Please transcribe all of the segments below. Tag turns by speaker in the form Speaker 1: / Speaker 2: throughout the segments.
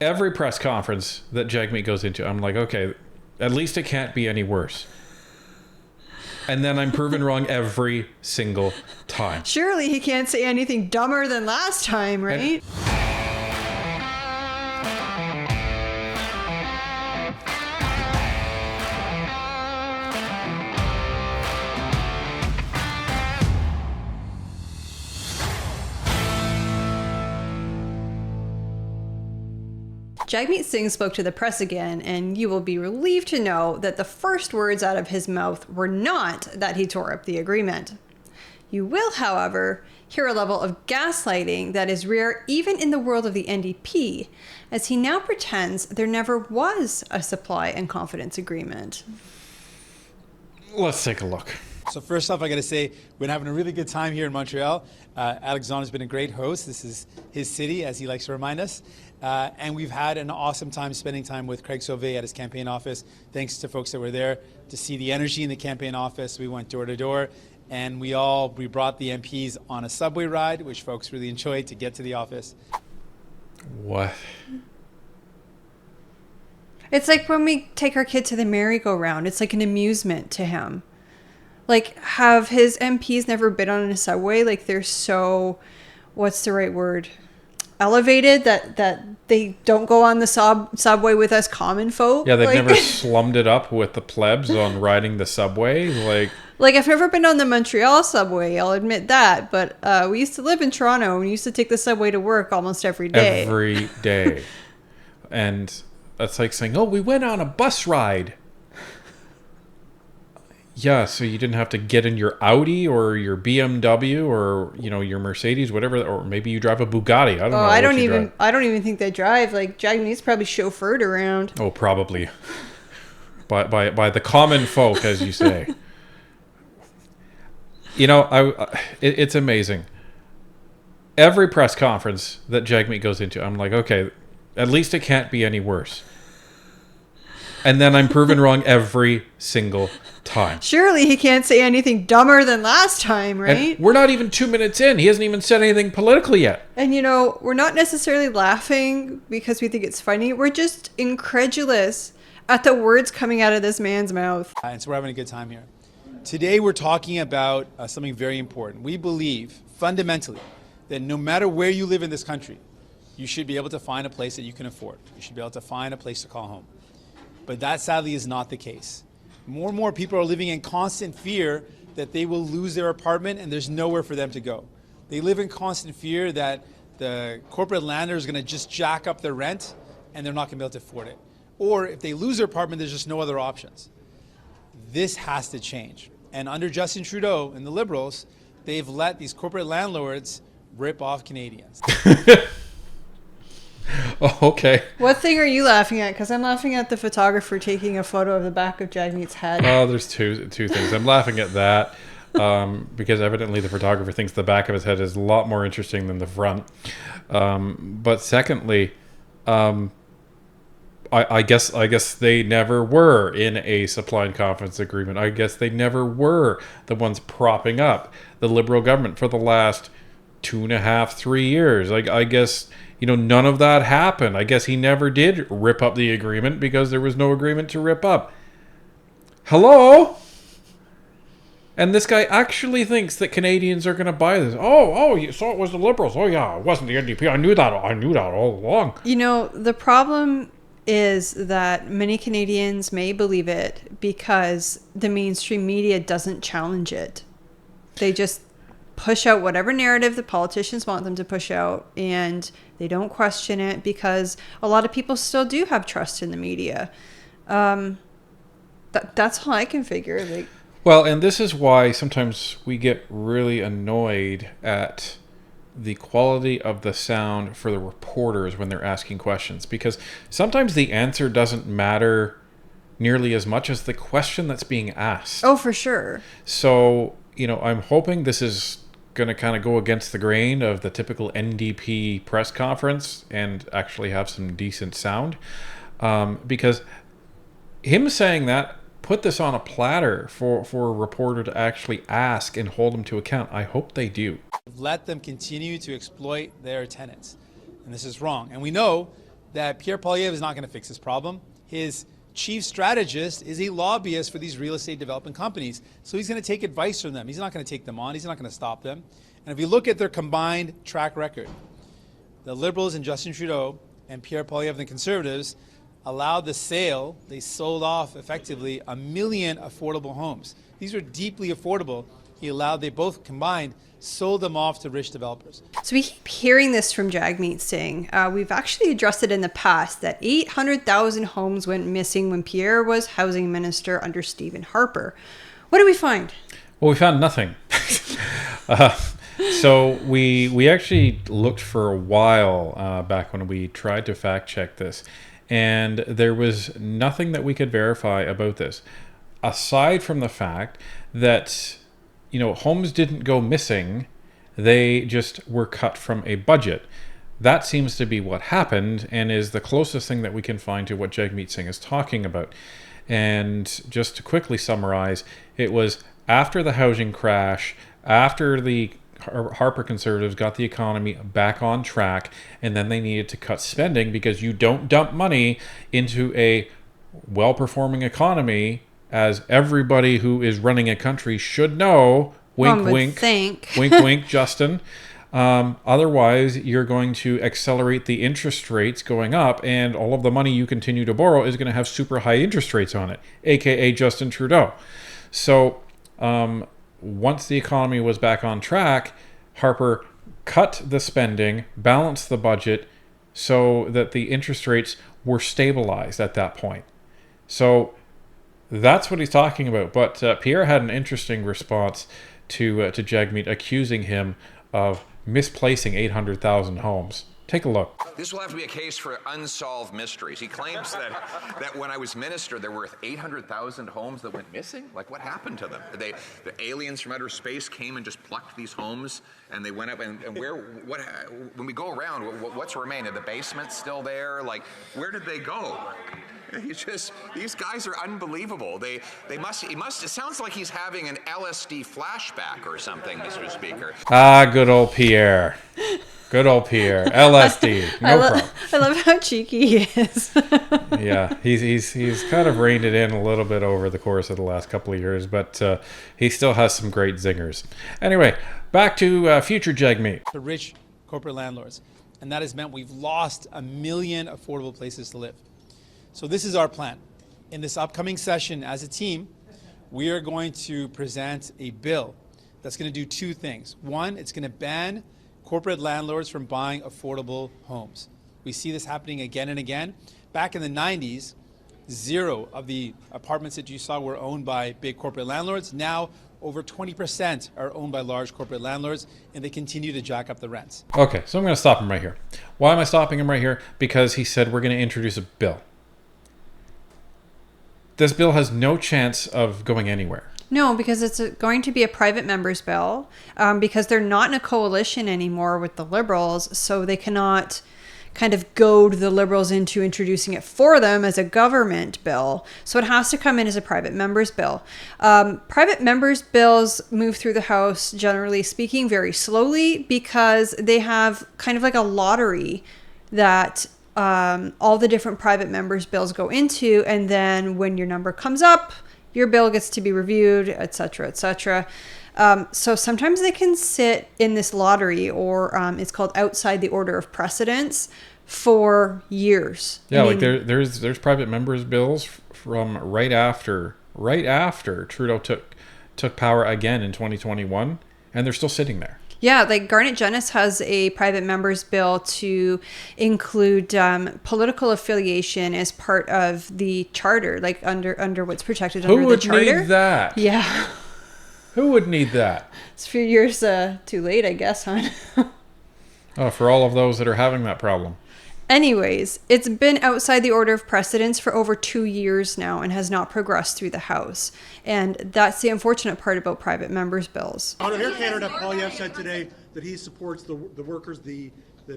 Speaker 1: Every press conference that Jagmeet goes into, I'm like, okay, at least it can't be any worse. And then I'm proven wrong every single time.
Speaker 2: Surely he can't say anything dumber than last time, right? Jagmeet Singh spoke to the press again, and you will be relieved to know that the first words out of his mouth were not that he tore up the agreement. You will, however, hear a level of gaslighting that is rare even in the world of the NDP, as he now pretends there never was a supply and confidence agreement.
Speaker 1: Let's take a look.
Speaker 3: So first off, I got to say, we've been having a really good time here in Montreal. Alexandre's been a great host. This is his city, as he likes to remind us. And we've had an awesome time spending time with Craig Sauvé at his campaign office. Thanks to folks that were there to see the energy in the campaign office. We went door to door, and we brought the MPs on a subway ride, which folks really enjoyed, to get to the office.
Speaker 1: What?
Speaker 2: It's like when we take our kid to the merry-go-round. It's like an amusement to him. Like, have his MPs never been on a subway? Like, they're so, what's the right word? Elevated that they don't go on the subway with us common folk.
Speaker 1: Yeah, they've never slummed it up with the plebs on riding the subway. Like
Speaker 2: I've never been on the Montreal subway, I'll admit that. But we used to live in Toronto, and we used to take the subway to work almost every day.
Speaker 1: Every day. And that's like saying, oh, we went on a bus ride. Yeah, so you didn't have to get in your Audi or your BMW or, you know, your Mercedes, whatever, or maybe you drive a Bugatti. I don't know.
Speaker 2: I don't even think they drive. Like, Jagmeet's probably chauffeured around.
Speaker 1: Oh, probably. by the common folk, as you say. You know, it's amazing. Every press conference that Jagmeet goes into, I'm like, okay, at least it can't be any worse. And then I'm proven wrong every single time.
Speaker 2: Surely he can't say anything dumber than last time, right?
Speaker 1: And we're not even 2 minutes in. He hasn't even said anything politically yet.
Speaker 2: And, you know, we're not necessarily laughing because we think it's funny. We're just incredulous at the words coming out of this man's mouth.
Speaker 3: And so we're having a good time here. Today we're talking about something very important. We believe, fundamentally, that no matter where you live in this country, you should be able to find a place that you can afford. You should be able to find a place to call home. But that, sadly, is not the case. More and more people are living in constant fear that they will lose their apartment and there's nowhere for them to go. They live in constant fear that the corporate landlord is going to just jack up their rent and they're not going to be able to afford it. Or if they lose their apartment, there's just no other options. This has to change. And under Justin Trudeau and the Liberals, they've let these corporate landlords rip off Canadians.
Speaker 1: Oh, okay.
Speaker 2: What thing are you laughing at? Because I'm laughing at the photographer taking a photo of the back of Jagmeet's head.
Speaker 1: Oh, there's two things. I'm laughing at that because evidently the photographer thinks the back of his head is a lot more interesting than the front. But secondly, I guess they never were in a supply and confidence agreement. I guess they never were the ones propping up the Liberal government for the last 2.5, 3 years. I guess, you know, none of that happened. I guess he never did rip up the agreement because there was no agreement to rip up. Hello? And this guy actually thinks that Canadians are going to buy this. So it was the Liberals. Oh, yeah, it wasn't the NDP. I knew that all along.
Speaker 2: You know, the problem is that many Canadians may believe it because the mainstream media doesn't challenge it. They just push out whatever narrative the politicians want them to push out, and they don't question it because a lot of people still do have trust in the media. That's how I can figure.
Speaker 1: Well, and this is why sometimes we get really annoyed at the quality of the sound for the reporters when they're asking questions, because sometimes the answer doesn't matter nearly as much as the question that's being asked.
Speaker 2: Oh, for sure.
Speaker 1: So, you know, I'm hoping this is going to kind of go against the grain of the typical NDP press conference and actually have some decent sound, because him saying that put this on a platter for a reporter to actually ask and hold him to account. I hope they do.
Speaker 3: Let them continue to exploit their tenants. And this is wrong. And we know that Pierre is not going to fix this problem. His chief strategist is a lobbyist for these real estate development companies. So he's going to take advice from them. He's not going to take them on. He's not going to stop them. And if you look at their combined track record, the Liberals and Justin Trudeau and Pierre Poilievre and the Conservatives allowed the sale. They sold off effectively 1 million affordable homes. These are deeply affordable. They both combined, sold them off to rich developers.
Speaker 2: So we keep hearing this from Jagmeet Singh. We've actually addressed it in the past that 800,000 homes went missing when Pierre was housing minister under Stephen Harper. What did we find?
Speaker 1: Well, we found nothing. So we actually looked for a while back when we tried to fact check this, and there was nothing that we could verify about this, aside from the fact that homes didn't go missing, they just were cut from a budget. That seems to be what happened and is the closest thing that we can find to what Jagmeet Singh is talking about. And just to quickly summarize, it was after the housing crash, after the Harper Conservatives got the economy back on track, and then they needed to cut spending because you don't dump money into a well-performing economy, as everybody who is running a country should know. Wink, wink. Wink, wink, Justin. Otherwise, you're going to accelerate the interest rates going up, and all of the money you continue to borrow is going to have super high interest rates on it, aka Justin Trudeau. So once the economy was back on track, Harper cut the spending, balanced the budget so that the interest rates were stabilized at that point. So that's what he's talking about. But Pierre had an interesting response to Jagmeet, accusing him of misplacing 800,000 homes. Take a look.
Speaker 4: This will have to be a case for unsolved mysteries. He claims that when I was minister, there were 800,000 homes that went missing. Like, what happened to them? The aliens from outer space came and just plucked these homes, and they went up. And when we go around, what's remained? Are the basements still there? Like, where did they go? These guys are unbelievable. It sounds like he's having an LSD flashback or something, Mr. Speaker.
Speaker 1: Good old Pierre. Good old Pierre. LSD. No problem.
Speaker 2: I love how cheeky he is.
Speaker 1: Yeah, he's kind of reined it in a little bit over the course of the last couple of years, but he still has some great zingers. Anyway, back to future Jagmeet.
Speaker 3: The rich corporate landlords. And that has meant we've lost 1 million affordable places to live. So this is our plan. In this upcoming session as a team, we are going to present a bill that's going to do two things. One, it's going to ban corporate landlords from buying affordable homes. We see this happening again and again. Back in the 90s, 0 of the apartments that you saw were owned by big corporate landlords. Now, over 20% are owned by large corporate landlords, and they continue to jack up the rents.
Speaker 1: Okay, so I'm going to stop him right here. Why am I stopping him right here? Because he said we're going to introduce a bill. This bill has no chance of going anywhere.
Speaker 2: No, because it's going to be a private member's bill, because they're not in a coalition anymore with the Liberals, so they cannot kind of goad the Liberals into introducing it for them as a government bill. So it has to come in as a private member's bill. Private members' bills move through the House, generally speaking, very slowly because they have kind of like a lottery that all the different private members' bills go into, and then when your number comes up, your bill gets to be reviewed, etc., etc. So sometimes they can sit in this lottery, or it's called outside the order of precedence, for years.
Speaker 1: Yeah, there's private members' bills from right after Trudeau took power again in 2021, and they're still sitting there.
Speaker 2: Yeah, like Garnet Genis has a private members bill to include political affiliation as part of the charter, like under what's protected under the charter.
Speaker 1: Who would need that?
Speaker 2: Yeah.
Speaker 1: Who would need that?
Speaker 2: It's a few years too late, I guess, hon.
Speaker 1: Oh, for all of those that are having that problem.
Speaker 2: Anyways, it's been outside the order of precedence for over 2 years now and has not progressed through the House. And that's the unfortunate part about private members' bills.
Speaker 5: On Air Canada, Poilievre said today that he supports the workers, the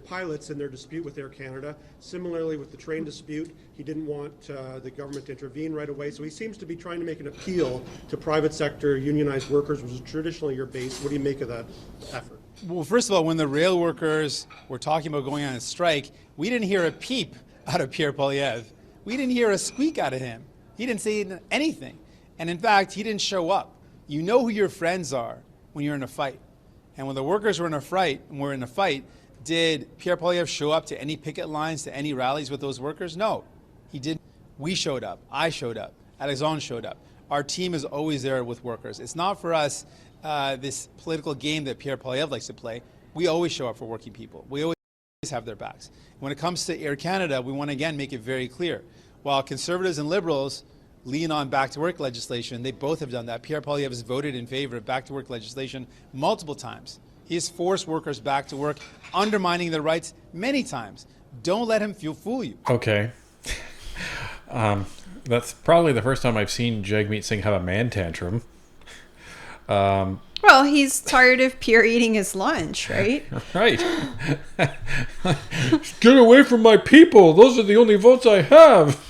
Speaker 5: pilots in their dispute with Air Canada. Similarly, with the train dispute, he didn't want the government to intervene right away. So he seems to be trying to make an appeal to private sector unionized workers, which is traditionally your base. What do you make of that effort?
Speaker 3: Well, first of all, when the rail workers were talking about going on a strike, we didn't hear a peep out of Pierre Poilievre. We didn't hear a squeak out of him. He didn't say anything. And in fact, he didn't show up. You know who your friends are when you're in a fight. And when the workers were in a fight, did Pierre Poilievre show up to any picket lines, to any rallies with those workers? No, he didn't. We showed up. I showed up. Alexandre showed up. Our team is always there with workers. It's not for us this political game that Pierre Poilievre likes to play. We always show up for working people. We always have their backs. When it comes to Air Canada, we want to again make it very clear. While Conservatives and Liberals lean on back-to-work legislation, they both have done that. Pierre Poilievre has voted in favor of back-to-work legislation multiple times. He has forced workers back to work, undermining their rights many times. Don't let him fool you.
Speaker 1: Okay. That's probably the first time I've seen Jagmeet Singh have a man tantrum.
Speaker 2: Well, he's tired of Pierre eating his lunch, right?
Speaker 1: Right. Get away from my people. Those are the only votes I have.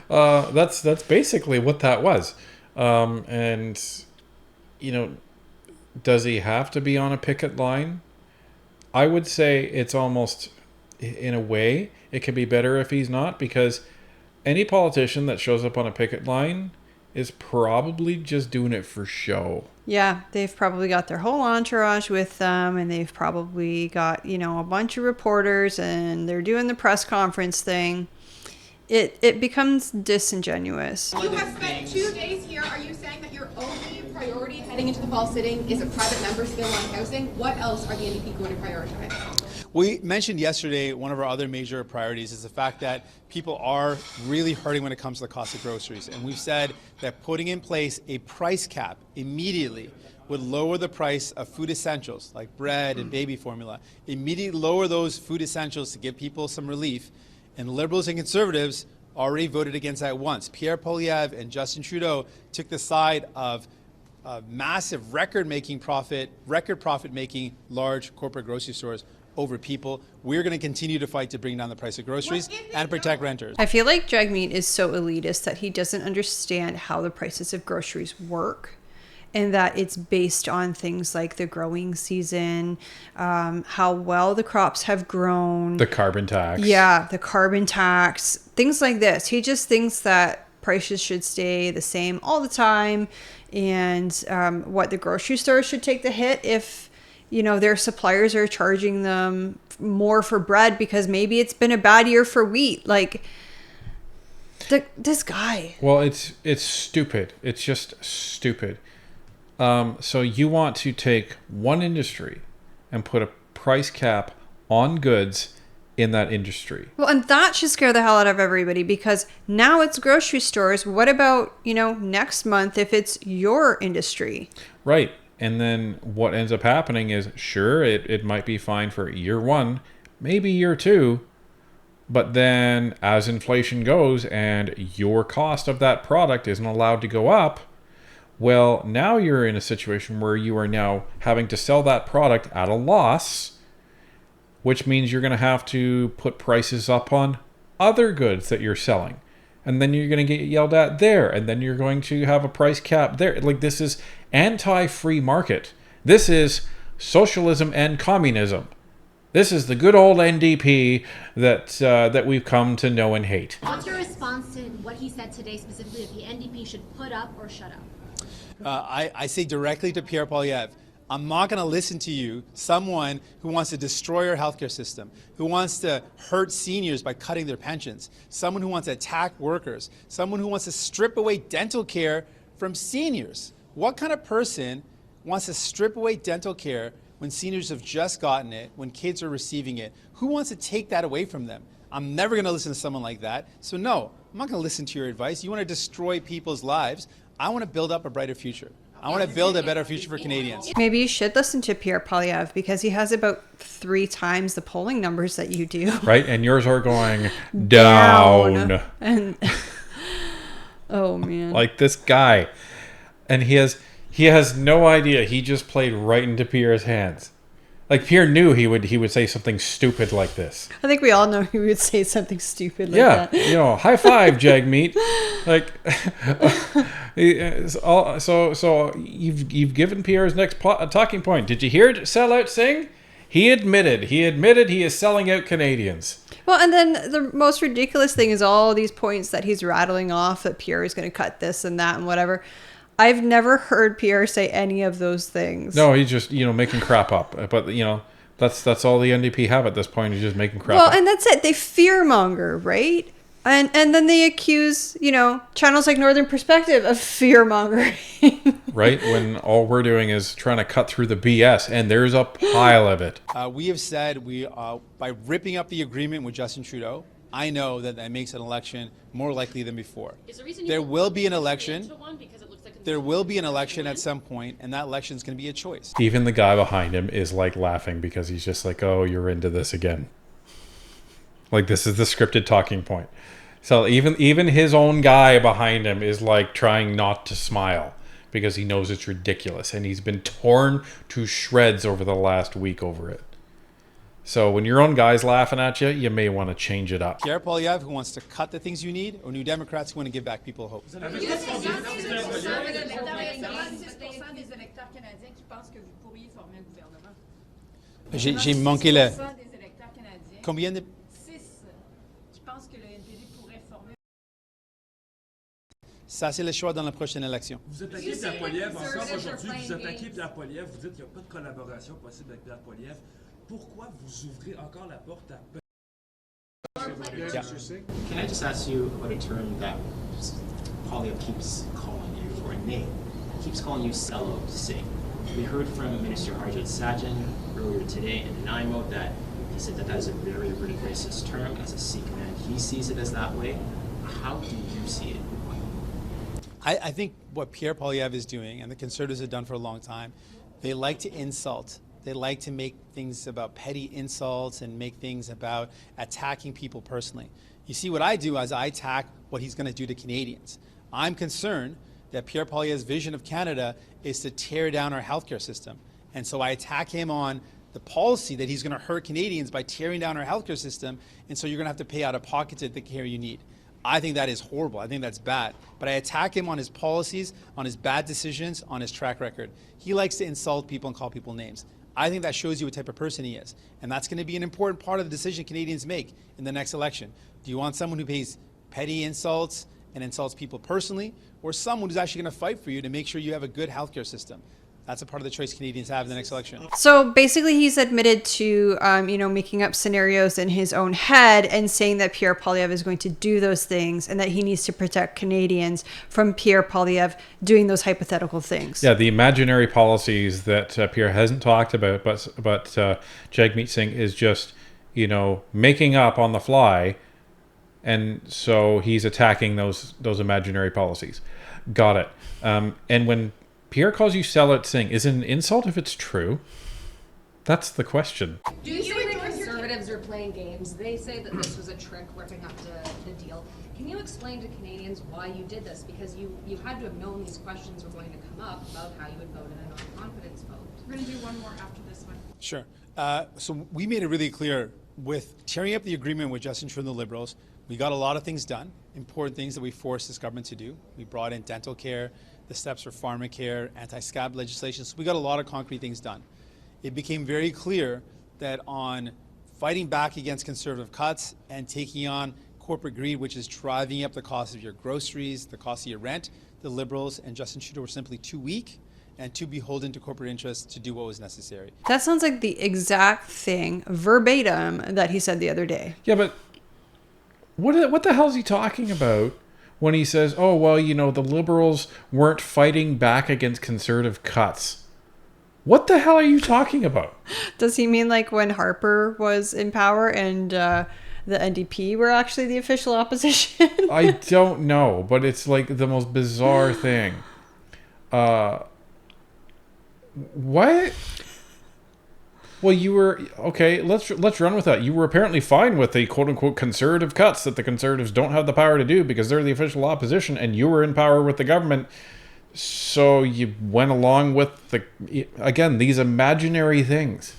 Speaker 1: That's basically what that was. And, you know, does he have to be on a picket line? I would say it's almost, in a way, it can be better if he's not, because any politician that shows up on a picket line is probably just doing it for show.
Speaker 2: Yeah, they've probably got their whole entourage with them, and they've probably got, you know, a bunch of reporters, and they're doing the press conference thing. It becomes disingenuous.
Speaker 6: You have spent 2 days here. Are you saying that your only priority heading into the fall sitting is a private member's bill on housing? What else are the NDP going to prioritize?
Speaker 3: We mentioned yesterday one of our other major priorities is the fact that people are really hurting when it comes to the cost of groceries. And we've said that putting in place a price cap immediately would lower the price of food essentials like bread and baby formula, immediately lower those food essentials to give people some relief. And Liberals and Conservatives already voted against that once. Pierre Poilievre and Justin Trudeau took the side of massive record profit-making large corporate grocery stores over people. We're going to continue to fight to bring down the price of groceries and protect renters.
Speaker 2: I feel like Jagmeet is so elitist that he doesn't understand how the prices of groceries work, and that it's based on things like the growing season, how well the crops have grown.
Speaker 1: The carbon tax.
Speaker 2: Yeah, the carbon tax, things like this. He just thinks that prices should stay the same all the time, and what the grocery stores should take the hit if, you know, their suppliers are charging them more for bread because maybe it's been a bad year for wheat. Like, this guy.
Speaker 1: Well, it's stupid. It's just stupid. So you want to take one industry and put a price cap on goods in that industry.
Speaker 2: Well, and that should scare the hell out of everybody, because now it's grocery stores. What about, you know, next month if it's your industry?
Speaker 1: Right. And then what ends up happening is, sure, it might be fine for year one, maybe year two, but then as inflation goes and your cost of that product isn't allowed to go up, well, now you're in a situation where you are now having to sell that product at a loss, which means you're going to have to put prices up on other goods that you're selling. And then you're going to get yelled at there. And then you're going to have a price cap there. Like, this is anti-free market. This is socialism and communism. This is the good old NDP that we've come to know and hate.
Speaker 7: What's your response to what he said today, specifically that the NDP should put up or shut up?
Speaker 3: I say directly to Pierre Poilievre, I'm not going to listen to you, someone who wants to destroy our healthcare system, who wants to hurt seniors by cutting their pensions, someone who wants to attack workers, someone who wants to strip away dental care from seniors. What kind of person wants to strip away dental care when seniors have just gotten it, when kids are receiving it? Who wants to take that away from them? I'm never going to listen to someone like that. So no, I'm not going to listen to your advice. You want to destroy people's lives. I want to build up a brighter future. I want to build a better future for Canadians.
Speaker 2: Maybe you should listen to Pierre Poilievre, because he has about 3 times the polling numbers that you do.
Speaker 1: Right? And yours are going down.
Speaker 2: And oh man.
Speaker 1: Like this guy. And he has no idea. He just played right into Pierre's hands. Like, Pierre knew he would say something stupid like this.
Speaker 2: I think we all know he would say something stupid like that.
Speaker 1: Yeah, you know, high five, Jagmeet. Like, so you've given Pierre his next talking point. Did you hear Sellout sing? He admitted he is selling out Canadians.
Speaker 2: Well, and then the most ridiculous thing is all these points that he's rattling off that Pierre is going to cut this and that and whatever. I've never heard Pierre say any of those things.
Speaker 1: No, he's just, making crap up. But, that's all the NDP have at this point, is just making crap
Speaker 2: Well,
Speaker 1: up.
Speaker 2: and that's it. They fearmonger, right? And then they accuse, channels like Northern Perspective of fearmongering.
Speaker 1: Right? When all we're doing is trying to cut through the BS, and there's a pile of it.
Speaker 3: We have said by ripping up the agreement with Justin Trudeau, I know that makes an election more likely than before. There will be an election. There will be an election at some point, and that election is going to be a choice.
Speaker 1: Even the guy behind him is like laughing because he's just like, oh, you're into this again. Like, this is the scripted talking point. So even his own guy behind him is like trying not to smile because he knows it's ridiculous, and he's been torn to shreds over the last week over it. So when your own guy's laughing at you, you may want to change it up.
Speaker 3: Pierre Poilievre, who wants to cut the things you need, or New Democrats who want to give back people hope? J'ai manqué le... Combien de... Ça, c'est le choix dans la prochaine élection.
Speaker 8: Vous attaquez Pierre Poilievre encore aujourd'hui, vous attaquez Pierre Poilievre, vous dites qu'il n'y a pas de collaboration possible avec Pierre Poilievre. Pourquoi vous ouvrez encore la porte à...
Speaker 3: Yeah.
Speaker 9: Can I just ask you about a term that Poilievre keeps calling you, or a name? He keeps calling you Sellout Singh. We heard from Minister Harjit Sajjan earlier today in Nanaimo that he said that is a very, very racist term. As a Sikh man, he sees it as that way. How do you see it?
Speaker 3: I think what Pierre Poilievre is doing, and the Conservatives have done for a long time, they like to insult. They like to make things about petty insults and make things about attacking people personally. You see, what I do is I attack what he's going to do to Canadians. I'm concerned that Pierre Poilievre's vision of Canada is to tear down our healthcare system. And so I attack him on the policy that he's going to hurt Canadians by tearing down our healthcare system, and so you're going to have to pay out of pocket to the care you need. I think that is horrible. I think that's bad. But I attack him on his policies, on his bad decisions, on his track record. He likes to insult people and call people names. I think that shows you what type of person he is. And that's going to be an important part of the decision Canadians make in the next election. Do you want someone who pays petty insults and insults people personally, or someone who's actually going to fight for you to make sure you have a good healthcare system? That's a part of the choice Canadians have in the next election.
Speaker 2: So basically, he's admitted to, making up scenarios in his own head and saying that Pierre Poilievre is going to do those things and that he needs to protect Canadians from Pierre Poilievre doing those hypothetical things.
Speaker 1: Yeah, the imaginary policies that Pierre hasn't talked about, but Jagmeet Singh is just, making up on the fly, and so he's attacking those imaginary policies. Got it. And when Pierre calls you Sellout Singh, is it an insult if it's true? That's the question.
Speaker 10: Do you say the Conservatives are playing games? They say that this was a trick ripping up the deal. Can you explain to Canadians why you did this? Because you had to have known these questions were going to come up about how you would vote in a non-confidence vote.
Speaker 6: We're going to do one more after this one.
Speaker 3: Sure. So we made it really clear with tearing up the agreement with Justin Trudeau and the Liberals, we got a lot of things done, important things that we forced this government to do. We brought in dental care, the steps for pharmacare, anti-scab legislation. So we got a lot of concrete things done. It became very clear that on fighting back against conservative cuts and taking on corporate greed, which is driving up the cost of your groceries, the cost of your rent, the Liberals and Justin Trudeau were simply too weak and too beholden to corporate interests to do what was necessary.
Speaker 2: That sounds like the exact thing, verbatim, that he said the other day.
Speaker 1: Yeah, but what the hell is he talking about when he says, oh, well, the Liberals weren't fighting back against conservative cuts? What the hell are you talking about?
Speaker 2: Does he mean like when Harper was in power and the NDP were actually the official opposition?
Speaker 1: I don't know, but it's like the most bizarre thing. What? Well, you were okay. Let's run with that. You were apparently fine with the quote unquote conservative cuts that the Conservatives don't have the power to do because they're the official opposition, and you were in power with the government. So you went along with these imaginary things.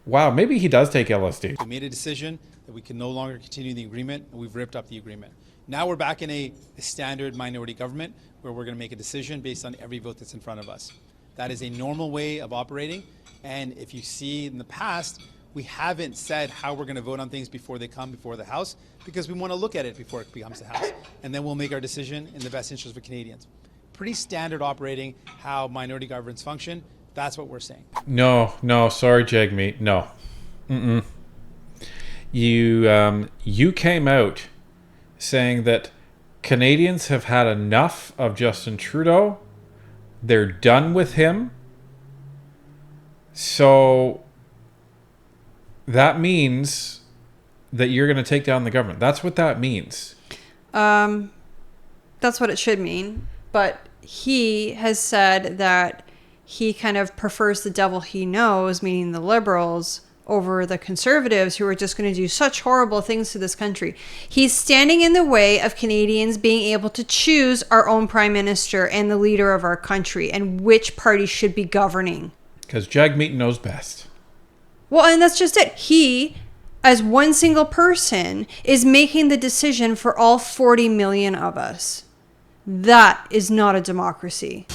Speaker 1: Wow, maybe he does take LSD.
Speaker 3: We made a decision that we can no longer continue the agreement, and we've ripped up the agreement. Now we're back in a standard minority government where we're going to make a decision based on every vote that's in front of us. That is a normal way of operating. And if you see in the past, We haven't said how we're going to vote on things before they come before the House, because we want to look at it before it becomes the House. And then we'll make our decision in the best interest of Canadians. Pretty standard operating how minority governments function. That's what we're saying.
Speaker 1: No, sorry, Jagmeet. No. You came out saying that Canadians have had enough of Justin Trudeau. They're done with him. So that means that you're going to take down the government. That's what that means.
Speaker 2: That's what it should mean. But he has said that he kind of prefers the devil he knows, meaning the Liberals, over the Conservatives who are just going to do such horrible things to this country. He's standing in the way of Canadians being able to choose our own Prime Minister and the leader of our country and which party should be governing.
Speaker 1: Because Jagmeet knows best.
Speaker 2: Well, and that's just it. He, as one single person, is making the decision for all 40 million of us. That is not a democracy.